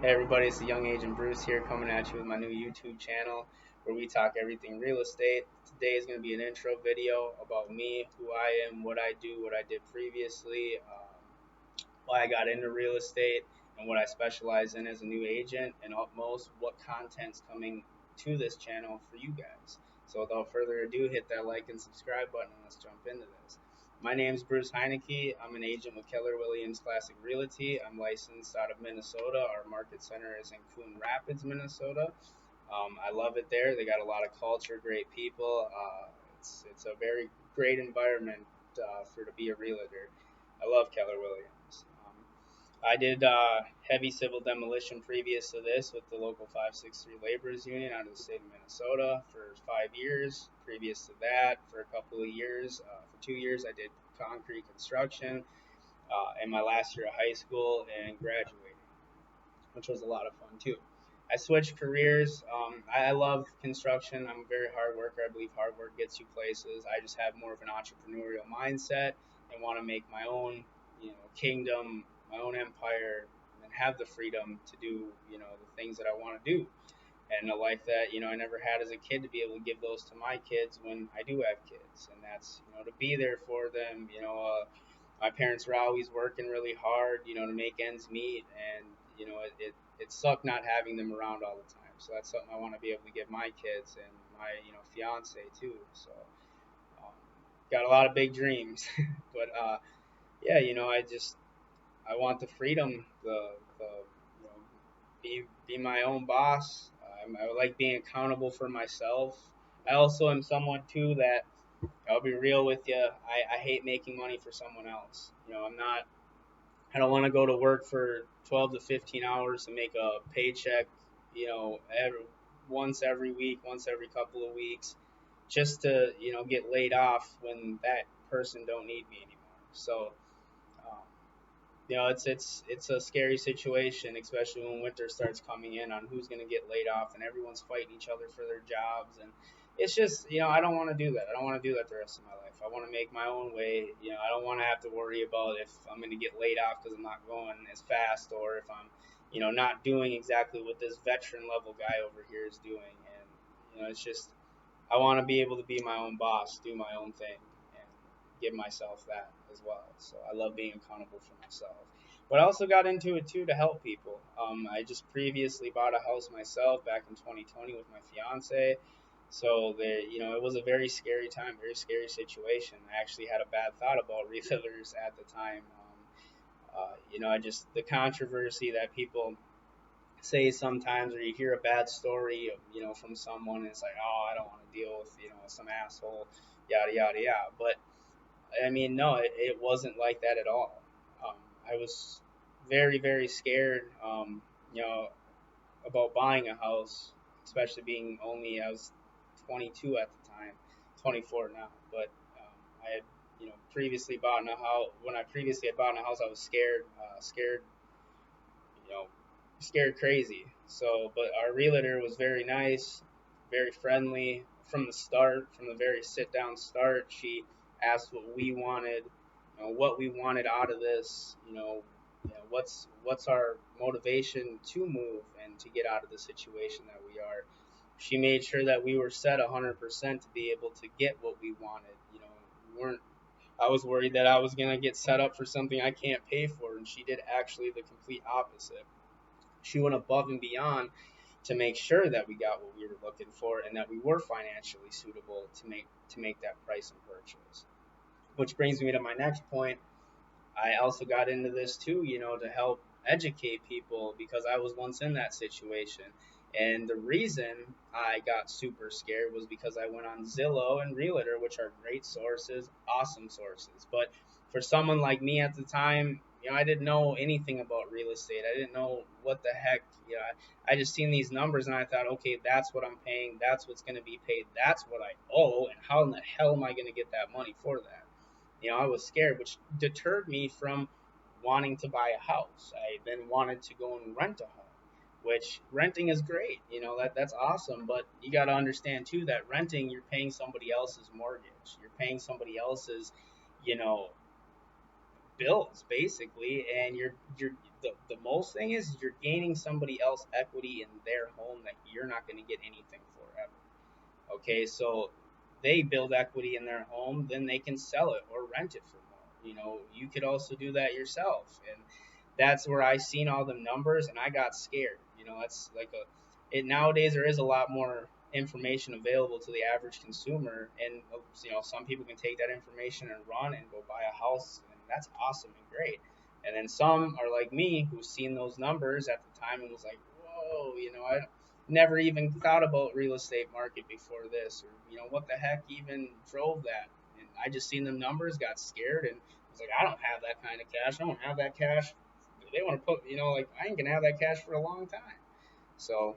Hey everybody, it's the Young Agent Bruce here coming at you with my new YouTube channel where we talk everything real estate. Today is going to be an intro video about me, who I am, what I do, what I did previously, why I got into real estate, and what I specialize in as a new agent, and utmost what content's coming to this channel for you guys. So without further ado, hit that like and subscribe button and let's jump into this. My name is Bruce Heinecke. I'm an agent with Keller Williams Classic Realty. I'm licensed out of Minnesota. Our market center is in Coon Rapids, Minnesota. I love it there. They got a lot of culture, great people. It's a very great environment for to be a realtor. I love Keller Williams. I did heavy civil demolition previous to this with the local 563 Laborers Union out of the state of Minnesota for 5 years. Previous to that, for a couple of years, for 2 years, I did concrete construction in my last year of high school and graduating, which was a lot of fun too. I switched careers. I love construction. I'm a very hard worker. I believe hard work gets you places. I just have more of an entrepreneurial mindset and want to make my own, kingdom, my own empire, and have the freedom to do, the things that I want to do. And a life that, I never had as a kid to be able to give those to my kids when I do have kids. And that's, to be there for them. My parents were always working really hard, to make ends meet. And, it sucked not having them around all the time. So that's something I want to be able to give my kids and my, fiance too. So, um, got a lot of big dreams. But, yeah, I want the freedom, the be my own boss. I like being accountable for myself. I also am someone too that I'll be real with you. I hate making money for someone else. I don't want to go to work for 12 to 15 hours to make a paycheck. Once every week, once every couple of weeks, just to get laid off when that person don't need me anymore. So um, it's a scary situation, especially when winter starts coming in on who's going to get laid off, and everyone's fighting each other for their jobs, and it's just I don't want to do that. I don't want to do that the rest of my life. I want to make my own way. I don't want to have to worry about if I'm going to get laid off because I'm not going as fast, or if I'm not doing exactly what this veteran level guy over here is doing, and it's just I want to be able to be my own boss, do my own thing, and give myself that as well. So I love being accountable for myself. But I also got into it too to help people. I just previously bought a house myself back in 2020 with my fiance. So it was a very scary time, very scary situation. I actually had a bad thought about realtors at the time. I just the controversy that people say sometimes, or you hear a bad story, from someone, it's like, oh, I don't want to deal with, some asshole, yada yada yada. But I mean, no, it wasn't like that at all. Um, I was very very scared, you know, about buying a house, especially being only I was 22 at the time, 24 now, but I had previously bought a house. When I previously had bought a house, I was scared, you know, scared crazy. So, but our realtor was very nice, very friendly from the start, from the very sit down start. She asked what we wanted, what we wanted out of this, what's our motivation to move and to get out of the situation that we are. She made sure that we were set 100% to be able to get what we wanted. We weren't. I was worried that I was gonna get set up for something I can't pay for, and she did actually the complete opposite. She went above and beyond to make sure that we got what we were looking for and that we were financially suitable to make that price and purchase. Which brings me to my next point. I also got into this too, to help educate people because I was once in that situation. And the reason I got super scared was because I went on Zillow and Realtor, which are great sources, awesome sources. But for someone like me at the time, I didn't know anything about real estate. I didn't know what the heck. I just seen these numbers and I thought, okay, that's what I'm paying. That's what's going to be paid. That's what I owe. And how in the hell am I going to get that money for that? I was scared, which deterred me from wanting to buy a house. I then wanted to go and rent a home, which renting is great. That's awesome. But you got to understand too that renting, you're paying somebody else's mortgage. You're paying somebody else's, you know, bills basically, and the most thing is you're gaining somebody else equity in their home that you're not going to get anything for ever. Okay, so they build equity in their home, then they can sell it or rent it for more. You could also do that yourself, and that's where I seen all the numbers and I got scared. That's like it nowadays. There is a lot more information available to the average consumer, and some people can take that information and run and go buy a house, and that's awesome and great. And then some are like me, who's seen those numbers at the time and was like, whoa, I never even thought about real estate market before this, or what the heck even drove that. And I just seen the numbers, got scared, and was like, I don't have that kind of cash. I don't have that cash. They want to put, like, I ain't gonna have that cash for a long time. So,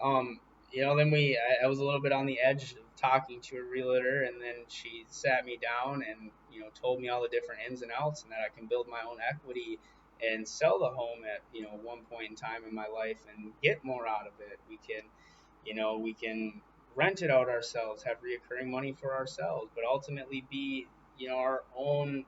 um, then I was a little bit on the edge of talking to a realtor, and then she sat me down and told me all the different ins and outs, and that I can build my own equity and sell the home at one point in time in my life and get more out of it. We can rent it out ourselves, have reoccurring money for ourselves, but ultimately be our own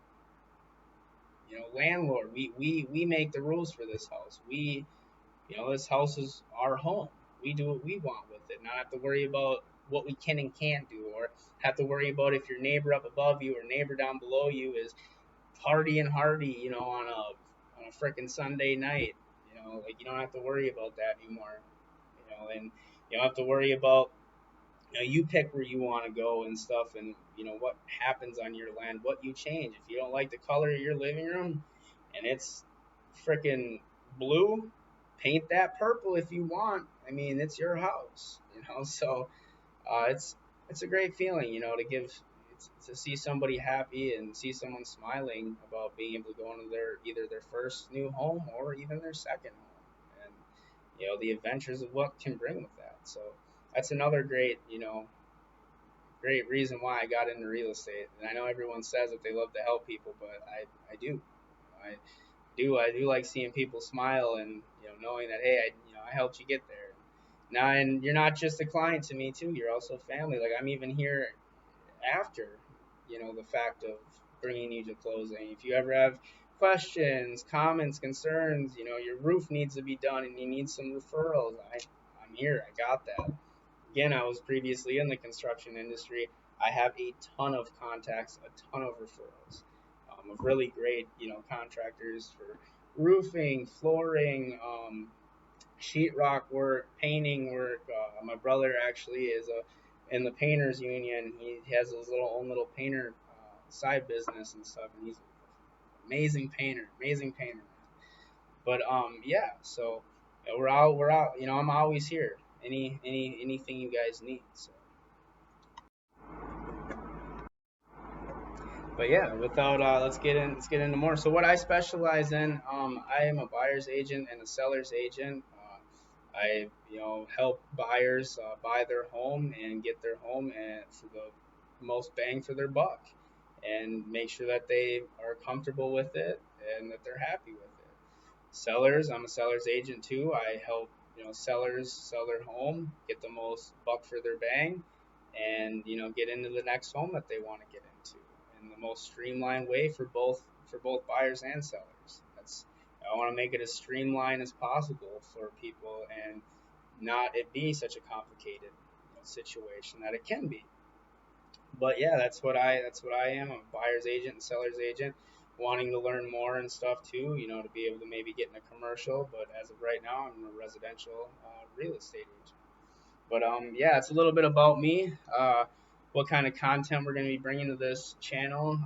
landlord. We make the rules for this house. This house is our home. We do what we want with it, not have to worry about what we can and can't do, or have to worry about if your neighbor up above you or neighbor down below you is partying hardy, on a frickin' Sunday night. Like, you don't have to worry about that anymore. And you don't have to worry about you pick where you want to go and stuff, and what happens on your land, what you change. If you don't like the color of your living room and it's freaking blue, paint that purple if you want. I mean, it's your house. So it's a great feeling, to see somebody happy and see someone smiling about being able to go into either their first new home or even their second home, and the adventures of what can bring with that. So that's another great reason why I got into real estate. And I know everyone says that they love to help people, but I do. I do like seeing people smile, and knowing that, hey, I helped you get there. Now, and you're not just a client to me too. You're also family. Like, I'm even here after the fact of bringing you to closing. If you ever have questions, comments, concerns, your roof needs to be done and you need some referrals, I'm here. I got that. Again, I was previously in the construction industry. I have a ton of contacts, a ton of referrals, of really great, contractors for roofing, flooring, sheetrock work, painting work. My brother actually is in the painters union. He has his own little painter side business and stuff, and he's an amazing painter. But yeah. So we're out. I'm always here. Anything you guys need. So. But yeah, without let's get into more. So what I specialize in, I am a buyer's agent and a seller's agent. I help buyers buy their home and get their home and for the most bang for their buck, and make sure that they are comfortable with it and that they're happy with it. Sellers, I'm a seller's agent too. I help sellers sell their home, get the most buck for their bang, and get into the next home that they want to get into in the most streamlined way for both buyers and sellers. I want to make it as streamlined as possible for people and not it be such a complicated situation that it can be. But yeah, that's what I am. I'm a buyer's agent and seller's agent, wanting to learn more and stuff too. To be able to maybe get in a commercial. But as of right now, I'm a residential real estate agent. But yeah, it's a little bit about me. What kind of content we're going to be bringing to this channel.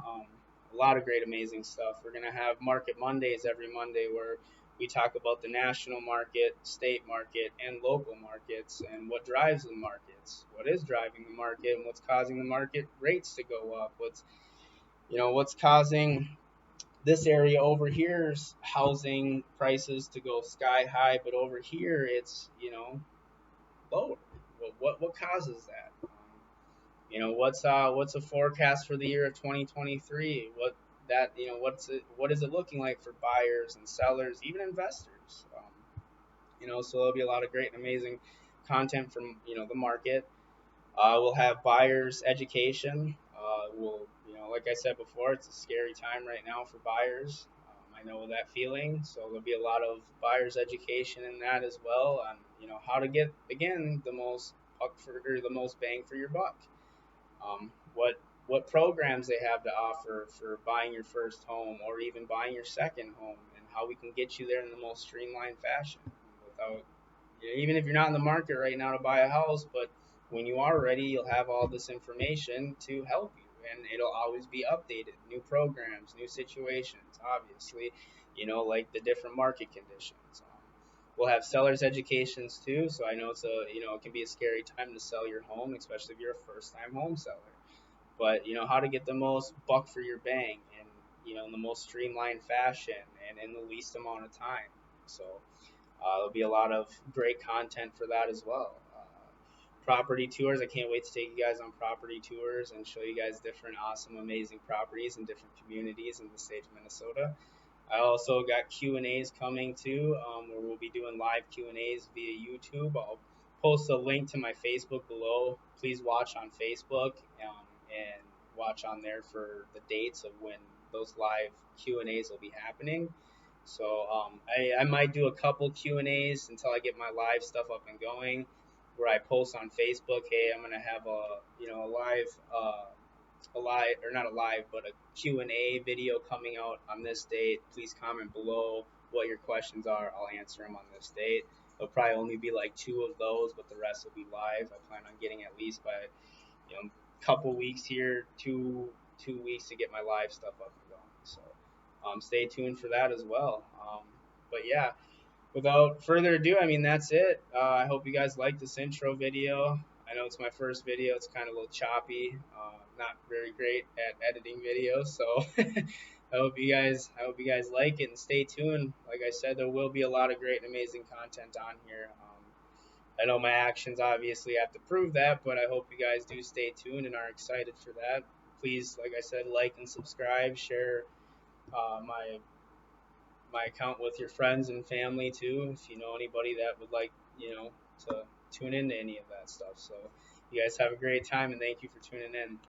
A lot of great, amazing stuff. We're going to have Market Mondays every Monday, where we talk about the national market, state market, and local markets, and what drives the markets, what is driving the market, and what's causing the market rates to go up. What's causing this area over here's housing prices to go sky high, but over here it's lower. What causes that? What's a forecast for the year of 2023? What is it looking like for buyers and sellers, even investors? So there'll be a lot of great and amazing content from the market. We'll have buyers education. Like I said before, it's a scary time right now for buyers. I know that feeling. So there'll be a lot of buyer's education in that as well on how to get again the most buck for or the most bang for your buck. What programs they have to offer for buying your first home or even buying your second home, and how we can get you there in the most streamlined fashion without even if you're not in the market right now to buy a house, but when you are ready, you'll have all this information to help you, and it'll always be updated. New programs, new situations, obviously, like the different market conditions. We'll have sellers educations too, so I know it can be a scary time to sell your home, especially if you're a first-time home seller. But how to get the most buck for your bang, and in the most streamlined fashion and in the least amount of time. So there'll be a lot of great content for that as well. Property tours. I can't wait to take you guys on property tours and show you guys different awesome, amazing properties in different communities in the state of Minnesota. I also got Q&As coming too, where we'll be doing live Q&As via YouTube. I'll post a link to my Facebook below. Please watch on Facebook and watch on there for the dates of when those live Q&As will be happening. So I might do a couple Q&As until I get my live stuff up and going, where I post on Facebook, hey, I'm gonna have a live or not a live, but a Q&A video coming out on this date. Please comment below what your questions are. I'll answer them on this date. There'll probably only be like 2 of those, but the rest will be live. I plan on getting at least by couple weeks here, two weeks to get my live stuff up and going. So stay tuned for that as well. But yeah, without further ado, I mean, that's it. I hope you guys like this intro video. I know it's my first video. It's kind of a little choppy. Not very great at editing videos, so I hope you guys like it and stay tuned. Like I said, there will be a lot of great and amazing content on here. I know my actions obviously have to prove that, but I hope you guys do stay tuned and are excited for that. Please, like I said, like and subscribe, share my account with your friends and family too. If you know anybody that would like, to tune into any of that stuff. So you guys have a great time, and thank you for tuning in.